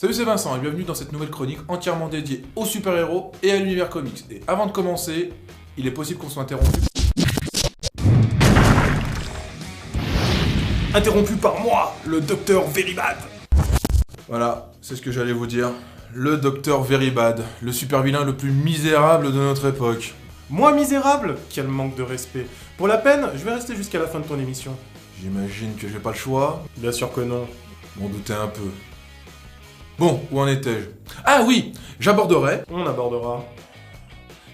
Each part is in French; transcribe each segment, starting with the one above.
Salut, c'est Vincent et bienvenue dans cette nouvelle chronique entièrement dédiée aux super-héros et à l'univers comics. Et avant de commencer, il est possible qu'on soit interrompu. Interrompu par moi, le Docteur Veribad. Voilà, c'est ce que j'allais vous dire. Le Docteur Veribad, le super-vilain le plus misérable de notre époque. Moi misérable? Quel manque de respect. Pour la peine, je vais rester jusqu'à la fin de ton émission. J'imagine que j'ai pas le choix. Bien sûr que non. M'en doutais un peu. Bon, où en étais-je? Ah oui, j'aborderai. On abordera.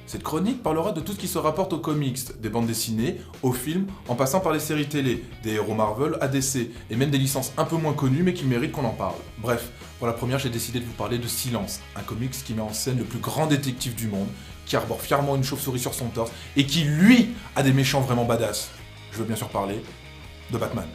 Cette chronique parlera de tout ce qui se rapporte aux comics, des bandes dessinées, aux films, en passant par les séries télé, des héros Marvel à DC, et même des licences un peu moins connues mais qui méritent qu'on en parle. Bref, pour la première, j'ai décidé de vous parler de Silence, un comics qui met en scène le plus grand détective du monde, qui arbore fièrement une chauve-souris sur son torse, et qui, lui, a des méchants vraiment badass. Je veux bien sûr parler de Batman.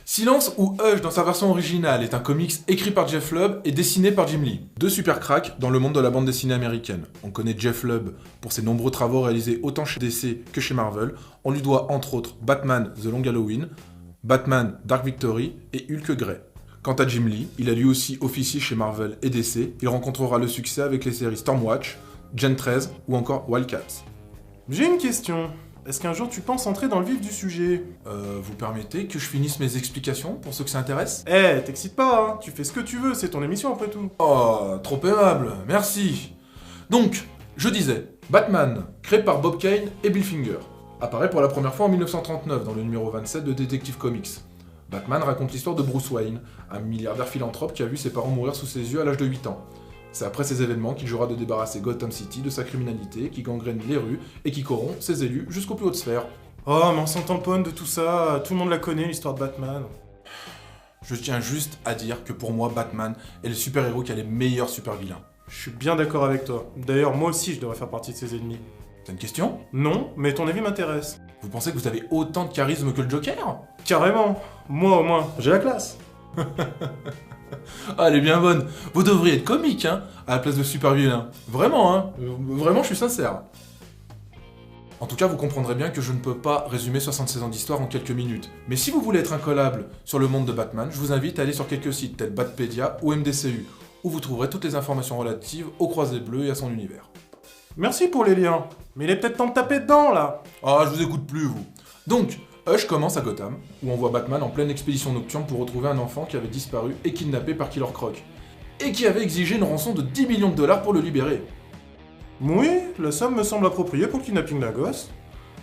Silence ou Hush dans sa version originale est un comics écrit par Jeff Lubb et dessiné par Jim Lee. Deux super cracks dans le monde de la bande dessinée américaine. On connaît Jeff Lubb pour ses nombreux travaux réalisés autant chez DC que chez Marvel. On lui doit entre autres Batman The Long Halloween, Batman Dark Victory et Hulk Grey. Quant à Jim Lee, il a lui aussi officié chez Marvel et DC. Il rencontrera le succès avec les séries Stormwatch, Gen 13 ou encore Wildcats. J'ai une question. Est-ce qu'un jour tu penses entrer dans le vif du sujet? Vous permettez que je finisse mes explications pour ceux que ça intéresse? T'excites pas, hein. Tu fais ce que tu veux, c'est ton émission après tout. Oh, trop aimable, merci. Donc, je disais, Batman, créé par Bob Kane et Bill Finger, apparaît pour la première fois en 1939 dans le numéro 27 de Detective Comics. Batman raconte l'histoire de Bruce Wayne, un milliardaire philanthrope qui a vu ses parents mourir sous ses yeux à l'âge de 8 ans. C'est après ces événements qu'il jouera de débarrasser Gotham City de sa criminalité qui gangrène les rues et qui corrompt ses élus jusqu'aux plus hautes sphères. Oh, mais on s'en tamponne de tout ça, tout le monde la connaît, l'histoire de Batman. Je tiens juste à dire que pour moi, Batman est le super-héros qui a les meilleurs super-vilains. Je suis bien d'accord avec toi. D'ailleurs, moi aussi, je devrais faire partie de ses ennemis. T'as une question? Non, mais ton avis m'intéresse. Vous pensez que vous avez autant de charisme que le Joker? Carrément. Moi, au moins, j'ai la classe. Ah, elle est bien bonne. Vous devriez être comique, hein, à la place de super vilain. Vraiment, hein. Vraiment, je suis sincère. En tout cas, vous comprendrez bien que je ne peux pas résumer 76 ans d'histoire en quelques minutes. Mais si vous voulez être incollable sur le monde de Batman, je vous invite à aller sur quelques sites tels Batpedia ou MDCU, où vous trouverez toutes les informations relatives au Croisé Bleu et à son univers. Merci pour les liens. Mais il est peut-être temps de taper dedans, là. Ah, je vous écoute plus, vous. Donc, Hush commence à Gotham, où on voit Batman en pleine expédition nocturne pour retrouver un enfant qui avait disparu et kidnappé par Killer Croc, et qui avait exigé une rançon de 10 millions de dollars pour le libérer. Oui, la somme me semble appropriée pour le kidnapping d'un gosse.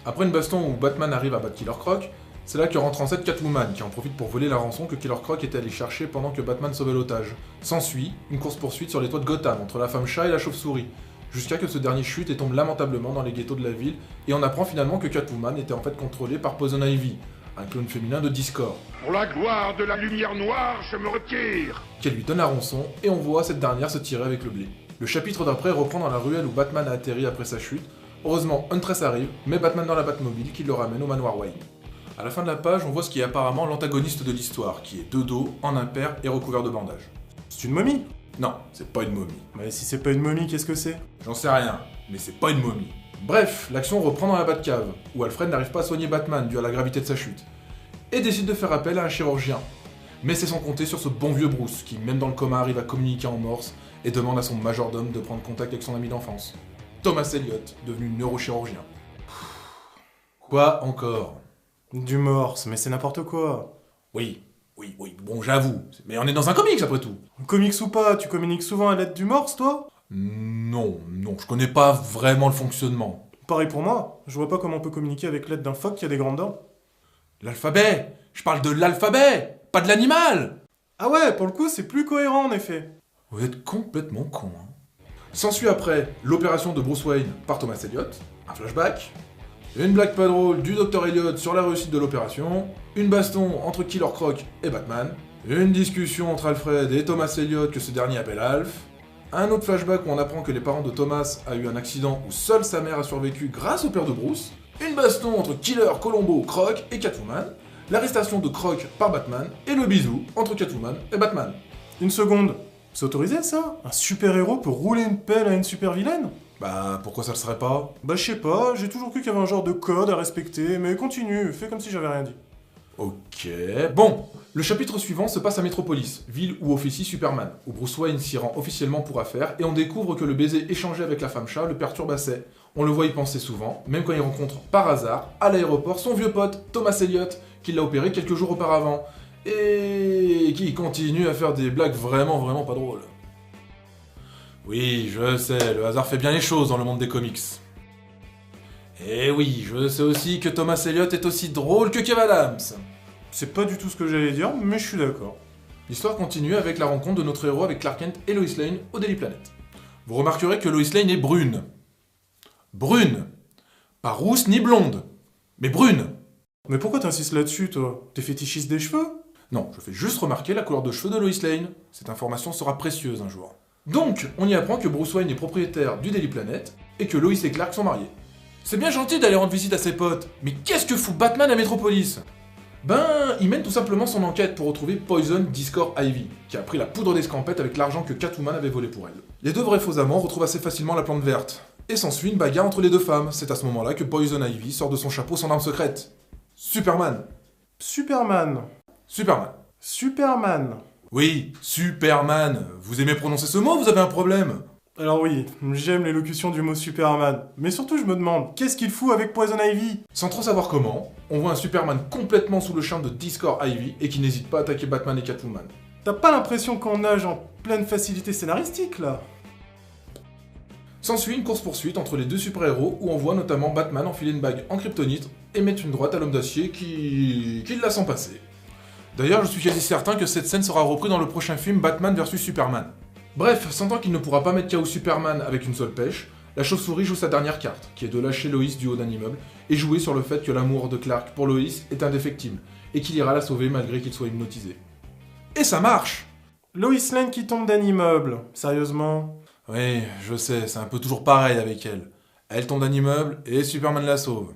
Après une baston où Batman arrive à battre Killer Croc, c'est là que rentre en scène Catwoman, qui en profite pour voler la rançon que Killer Croc était allé chercher pendant que Batman sauvait l'otage. S'ensuit une course-poursuite sur les toits de Gotham entre la femme chat et la chauve-souris, jusqu'à que ce dernier chute et tombe lamentablement dans les ghettos de la ville, et on apprend finalement que Catwoman était en fait contrôlée par Poison Ivy, un clone féminin de Discord. Pour la gloire de la lumière noire, je me retire. Qu'elle lui donne la rançon, et on voit cette dernière se tirer avec le blé. Le chapitre d'après reprend dans la ruelle où Batman a atterri après sa chute. Heureusement, Huntress arrive, met Batman dans la Batmobile qui le ramène au manoir Wayne. À la fin de la page, on voit ce qui est apparemment l'antagoniste de l'histoire, qui est de dos, en impair et recouvert de bandages. C'est une momie. Non, c'est pas une momie. Mais si c'est pas une momie, qu'est-ce que c'est? J'en sais rien, mais c'est pas une momie. Bref, l'action reprend dans la Batcave, où Alfred n'arrive pas à soigner Batman dû à la gravité de sa chute, et décide de faire appel à un chirurgien. Mais c'est sans compter sur ce bon vieux Bruce, qui même dans le coma arrive à communiquer en morse, et demande à son majordome de prendre contact avec son ami d'enfance, Thomas Elliott, devenu neurochirurgien. Quoi encore? Du morse, mais c'est n'importe quoi. Oui, bon j'avoue, mais on est dans un comics après tout. Comics ou pas, tu communiques souvent à l'aide du morse, toi? Non, je connais pas vraiment le fonctionnement. Pareil pour moi, je vois pas comment on peut communiquer avec l'aide d'un phoque qui a des grandes dents. L'alphabet! Je parle de l'alphabet, pas de l'animal! Ah ouais, pour le coup, c'est plus cohérent en effet. Vous êtes complètement con, hein. S'ensuit après l'opération de Bruce Wayne par Thomas Elliott, un flashback, une blague pas drôle du Dr Elliott sur la réussite de l'opération, une baston entre Killer Croc et Batman, une discussion entre Alfred et Thomas Elliott que ce dernier appelle Alf, un autre flashback où on apprend que les parents de Thomas a eu un accident où seule sa mère a survécu grâce au père de Bruce, une baston entre Killer, Colombo, Croc et Catwoman, l'arrestation de Croc par Batman et le bisou entre Catwoman et Batman. Une seconde, c'est autorisé ça? Un super-héros peut rouler une pelle à une super-vilaine? Bah, pourquoi ça le serait pas? Bah je sais pas, j'ai toujours cru qu'il y avait un genre de code à respecter, mais continue, fais comme si j'avais rien dit. Ok. Bon, le chapitre suivant se passe à Metropolis, ville où officie Superman, où Bruce Wayne s'y rend officiellement pour affaire, et on découvre que le baiser échangé avec la femme chat le perturbe assez. On le voit y penser souvent, même quand il rencontre par hasard, à l'aéroport, son vieux pote, Thomas Elliott, qui l'a opéré quelques jours auparavant, et qui continue à faire des blagues vraiment pas drôles. Oui, je sais, le hasard fait bien les choses dans le monde des comics. Et oui, je sais aussi que Thomas Elliott est aussi drôle que Kev Adams. C'est pas du tout ce que j'allais dire, mais je suis d'accord. L'histoire continue avec la rencontre de notre héros avec Clark Kent et Lois Lane au Daily Planet. Vous remarquerez que Lois Lane est brune. Brune. Pas rousse ni blonde, mais brune. Mais pourquoi t'insistes là-dessus, toi? T'es fétichiste des cheveux? Non, je fais juste remarquer la couleur de cheveux de Lois Lane. Cette information sera précieuse un jour. Donc, on y apprend que Bruce Wayne est propriétaire du Daily Planet et que Lois et Clark sont mariés. C'est bien gentil d'aller rendre visite à ses potes, mais qu'est-ce que fout Batman à Metropolis? Ben, il mène tout simplement son enquête pour retrouver Poison Discord Ivy, qui a pris la poudre d'escampette avec l'argent que Catwoman avait volé pour elle. Les deux vrais faux amants retrouvent assez facilement la plante verte, et s'ensuit une bagarre entre les deux femmes. C'est à ce moment-là que Poison Ivy sort de son chapeau son arme secrète. Superman. Superman. Superman. Superman. Oui, Superman. Vous aimez prononcer ce mot, vous avez un problème? Alors oui, j'aime l'élocution du mot Superman, mais surtout je me demande, qu'est-ce qu'il fout avec Poison Ivy? Sans trop savoir comment, on voit un Superman complètement sous le charme de Discord Ivy et qui n'hésite pas à attaquer Batman et Catwoman. T'as pas l'impression qu'on nage en pleine facilité scénaristique, là? S'ensuit une course-poursuite entre les deux super-héros où on voit notamment Batman enfiler une bague en kryptonite et mettre une droite à l'homme d'acier qui la sent passer. D'ailleurs, je suis quasi certain que cette scène sera reprise dans le prochain film Batman vs Superman. Bref, sentant qu'il ne pourra pas mettre KO Superman avec une seule pêche, la chauve-souris joue sa dernière carte, qui est de lâcher Lois du haut d'un immeuble, et jouer sur le fait que l'amour de Clark pour Lois est indéfectible, et qu'il ira la sauver malgré qu'il soit hypnotisé. Et ça marche! Lois Lane qui tombe d'un immeuble, sérieusement? Oui, je sais, c'est un peu toujours pareil avec elle. Elle tombe d'un immeuble, et Superman la sauve.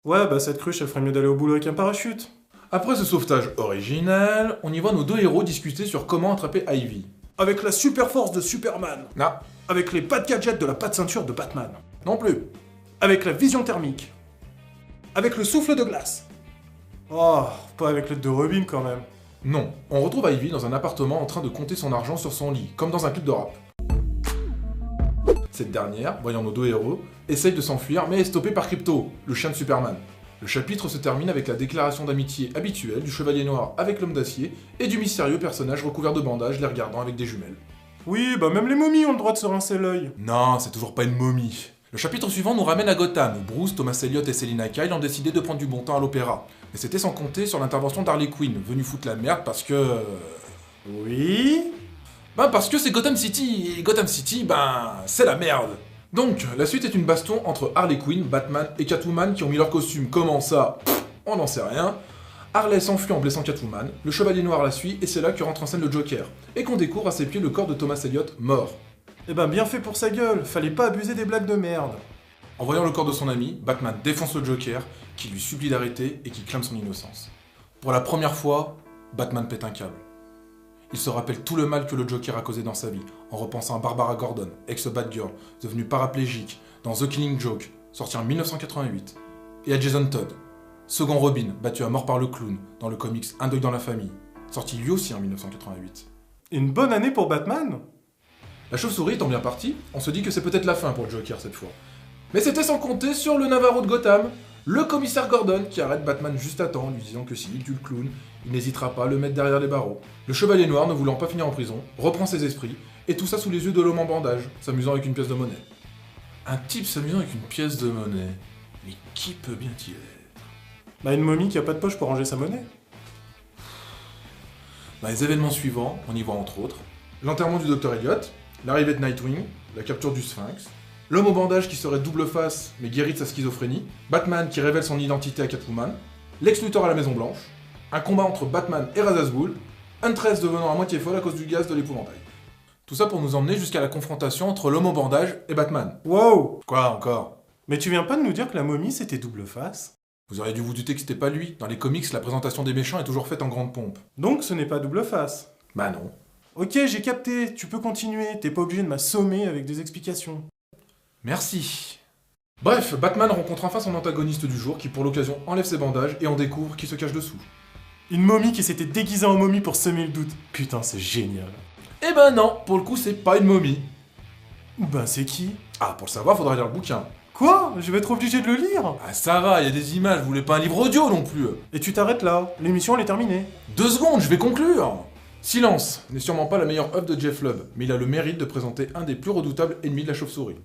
Ouais, bah cette cruche, elle ferait mieux d'aller au boulot avec un parachute. Après ce sauvetage original, on y voit nos deux héros discuter sur comment attraper Ivy. Avec la super force de Superman. Non, Avec les pattes gadgets de la patte ceinture de Batman. non plus. Avec la vision thermique. Avec le souffle de glace. Oh, pas avec l'aide de Robin quand même. Non, on retrouve Ivy dans un appartement en train de compter son argent sur son lit, comme dans un clip de rap. Cette dernière, voyant nos deux héros, essaye de s'enfuir mais est stoppée par Krypto, le chien de Superman. Le chapitre se termine avec la déclaration d'amitié habituelle du Chevalier Noir avec l'Homme d'Acier et du mystérieux personnage recouvert de bandages les regardant avec des jumelles. Oui, bah même les momies ont le droit de se rincer l'œil. Non, c'est toujours pas une momie. Le chapitre suivant nous ramène à Gotham, où Bruce, Thomas Elliott et Selina Kyle ont décidé de prendre du bon temps à l'opéra. Mais c'était sans compter sur l'intervention d'Harley Quinn, venue foutre la merde parce que... Oui. Ben parce que c'est Gotham City, et Gotham City, ben c'est la merde. Donc, la suite est une baston entre Harley Quinn, Batman et Catwoman qui ont mis leur costume. Comment ça? On n'en sait rien. Harley s'enfuit en blessant Catwoman, le Chevalier Noir la suit et c'est là que rentre en scène le Joker, et qu'on découvre à ses pieds le corps de Thomas Elliott mort. Eh ben bien fait pour sa gueule, fallait pas abuser des blagues de merde. En voyant le corps de son ami, Batman défonce le Joker, qui lui supplie d'arrêter et qui clame son innocence. Pour la première fois, Batman pète un câble. Il se rappelle tout le mal que le Joker a causé dans sa vie, en repensant à Barbara Gordon, ex-Batgirl, devenue paraplégique, dans The Killing Joke, sorti en 1988, et à Jason Todd, second Robin, battu à mort par le clown, dans le comics Un deuil dans la famille, sorti lui aussi en 1988. Une bonne année pour Batman? La chauve-souris étant bien partie, on se dit que c'est peut-être la fin pour le Joker cette fois. Mais c'était sans compter sur le Navarro de Gotham, le commissaire Gordon, qui arrête Batman juste à temps, en lui disant que s'il tue le clown, il n'hésitera pas à le mettre derrière les barreaux. Le Chevalier Noir, ne voulant pas finir en prison, reprend ses esprits, et tout ça sous les yeux de l'homme en bandage, s'amusant avec une pièce de monnaie. Un type s'amusant avec une pièce de monnaie. Mais qui peut bien tirer? Bah une momie qui a pas de poche pour ranger sa monnaie. Dans les événements suivants, on y voit entre autres l'enterrement du Dr Elliott, l'arrivée de Nightwing, la capture du Sphinx, l'homme au bandage qui serait double face mais guéri de sa schizophrénie, Batman qui révèle son identité à Catwoman, Lex Luthor à la Maison Blanche, un combat entre Batman et Ra's al Ghul, Huntress devenant à moitié folle à cause du gaz de l'épouvantail. Tout ça pour nous emmener jusqu'à la confrontation entre l'homme au bandage et Batman. Wow. Quoi encore? Mais tu viens pas de nous dire que la momie c'était double face? Vous auriez dû vous douter que c'était pas lui. Dans les comics, la présentation des méchants est toujours faite en grande pompe. Donc ce n'est pas double face. Bah non. Ok, j'ai capté, tu peux continuer, t'es pas obligé de m'assommer avec des explications. Merci. Bref, Batman rencontre enfin son antagoniste du jour qui pour l'occasion enlève ses bandages et en découvre qui se cache dessous. Une momie qui s'était déguisée en momie pour semer le doute. Putain, c'est génial. Eh ben non, pour le coup c'est pas une momie. Ben c'est qui? Ah, pour le savoir, faudra lire le bouquin. Quoi? Je vais être obligé de le lire? Ah ça va, il y a des images, vous voulez pas un livre audio non plus. Et tu t'arrêtes là, l'émission elle est terminée. 2 secondes, je vais conclure. Silence n'est sûrement pas la meilleure œuvre de Jeff Lubb, mais il a le mérite de présenter un des plus redoutables ennemis de la chauve-souris.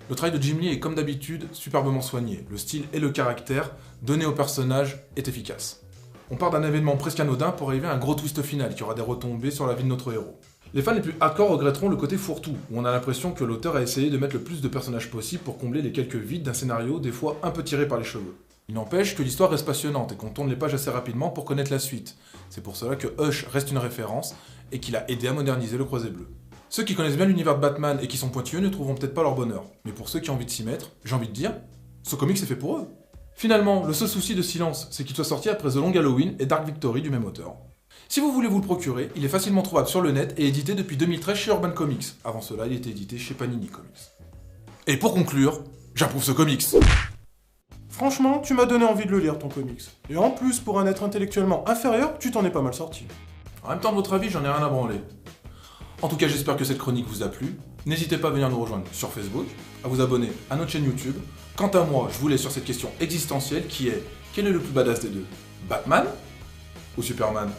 Le travail de Jim Lee est comme d'habitude superbement soigné, le style et le caractère donné au personnage est efficace. On part d'un événement presque anodin pour arriver à un gros twist final qui aura des retombées sur la vie de notre héros. Les fans les plus hardcore regretteront le côté fourre-tout, où on a l'impression que l'auteur a essayé de mettre le plus de personnages possible pour combler les quelques vides d'un scénario des fois un peu tiré par les cheveux. Il n'empêche que l'histoire reste passionnante et qu'on tourne les pages assez rapidement pour connaître la suite. C'est pour cela que Hush reste une référence et qu'il a aidé à moderniser le Croisé Bleu. Ceux qui connaissent bien l'univers de Batman et qui sont pointilleux ne trouveront peut-être pas leur bonheur, mais pour ceux qui ont envie de s'y mettre, j'ai envie de dire, ce comic c'est fait pour eux. Finalement, le seul souci de Silence, c'est qu'il soit sorti après The Long Halloween et Dark Victory du même auteur. Si vous voulez vous le procurer, il est facilement trouvable sur le net et édité depuis 2013 chez Urban Comics. Avant cela, il était édité chez Panini Comics. Et pour conclure, j'approuve ce comics. Franchement, tu m'as donné envie de le lire ton comics. Et en plus, pour un être intellectuellement inférieur, tu t'en es pas mal sorti. En même temps, de votre avis, j'en ai rien à branler. En tout cas, j'espère que cette chronique vous a plu. N'hésitez pas à venir nous rejoindre sur Facebook, à vous abonner à notre chaîne YouTube. Quant à moi, je vous laisse sur cette question existentielle qui est: quel est le plus badass des deux? Batman ou Superman?